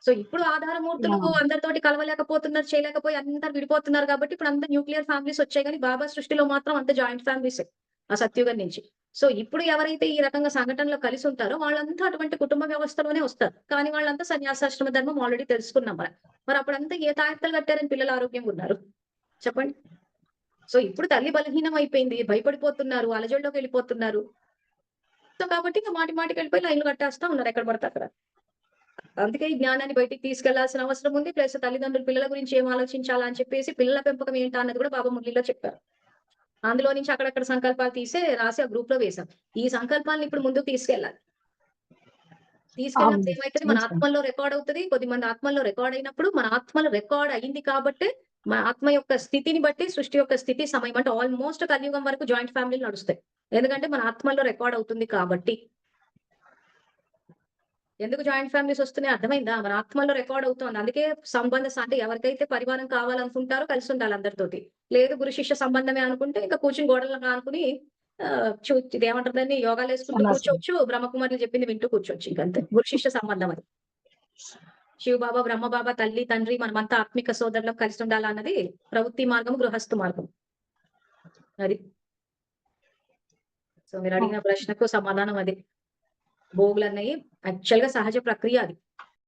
So ఇప్పుడు ఆధారమూర్తులు అవును. అందరితోటి కలవలేకపోతున్నారు, చేయలేకపోయి అందరూ విడిపోతున్నారు కాబట్టి ఇప్పుడు అంతా న్యూక్లియర్ ఫ్యామిలీస్ వచ్చాయి గానీ, బాబా సృష్టిలో మాత్రం అంతా జాయింట్ ఫ్యామిలీసే. ఆ సత్యుగం నుంచి. సో ఇప్పుడు ఎవరైతే ఈ రకంగా సంఘటనలో కలిసుంటారో వాళ్ళంతా అటువంటి కుటుంబ వ్యవస్థలోనే వస్తారు. కానీ వాళ్ళంతా సన్యాసాశ్రమ ధర్మం ఆల్రెడీ తెలుసుకున్నాం మనం. మరప్పుడంతా ఏ తాయెత్తులు కట్టారని పిల్లలు ఆరోగ్యంగున్నారు? చెప్పండి. సో ఇప్పుడు తల్లి బలహీనం అయిపోయింది. భయపడిపోతున్నారు. అలజడిలోకెళ్ళిపోతున్నారు. సో కాబట్టి ఇంక మాటి మాటికెళ్ళిపోయి లైన్‌లు కట్టేస్తా ఉన్నారు ఎక్కడ పడితే అక్కడ. అందుకే ఈ జ్ఞానాన్ని బయటికి తీసుకెళ్లాల్సిన అవసరం ఉంది. ప్లస్ తల్లిదండ్రులు పిల్లల గురించి ఏం ఆలోచించాలా అని చెప్పేసి పిల్లల పెంపకం ఏంటా అన్నది కూడా బాబా మురళిలో చెప్పారు. అందులో నుంచి అక్కడక్కడ సంకల్పాలు తీసే రాసి ఆ గ్రూప్‌లో వేశాం. ఈ సంకల్పాలను ఇప్పుడు ముందుకు తీసుకెళ్ళాలి. తీసుకెళ్ళినప్పుడు అవును. ఏమైతది మన నిజం. ఆత్మల్లో రికార్డ్ అవుతది. కొద్దిమంది ఆత్మల్లో రికార్డ్ అయినప్పుడు మన ఆత్మలో రికార్డ్ అయింది కాబట్టే మన ఆత్మ యొక్క స్థితిని బట్టి సృష్టి యొక్క స్థితి సమయం అంటే ఆల్‌మోస్ట్ కలియుగం వరకు జాయింట్ ఫ్యామిలీలు నడుస్తాయి. ఎందుకంటే మన ఆత్మల్లో రికార్డ్ అవుతుంది కాబట్టి. ఎందుకు జాయింట్ ఫ్యామిలీస్ వస్తున్నాయి అర్థమైందా? మన ఆత్మలో రికార్డ్ అవుతోంది. అందుకే అంటే ఎవరికైతే పరివారం కావాలనుకుంటారో కలిసుండాలి అందరితోటి. లేదు గురు శిష్య సంబంధమే అనుకుంటే ఇంక కూర్చొని గోడలను ఆనుకుని ఇదేమంటారు దాన్ని యోగాలేసుకుంటూ సమాసం. కూర్చోవచ్చు. బ్రహ్మకుమారులు చెప్పింది వింటూ కూర్చోవచ్చు ఇంకంతే. గురు శిష్య సంబంధం అది. శివబాబా, బ్రహ్మబాబా, తల్లి, తండ్రి మనమంతా ఆత్మిక సోదరులం కలిసుండాలా అన్నది ప్రవృత్తి మార్గం, గృహస్థు మార్గం. అది. సో ఆ! మీరడిగిన ప్రశ్నకు సమాధానం అది. భోగులన్నయి యాక్చువల్‌గా సహజ ప్రక్రియ అది.